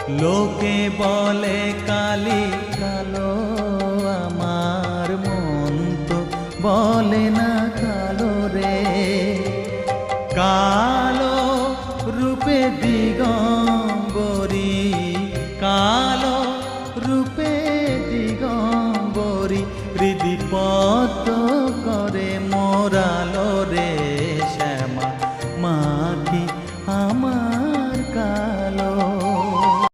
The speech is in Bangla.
লোকে বলে কালি কালো, আমার মন তো বলে না কালো রে। কালো রূপে দিগন্ত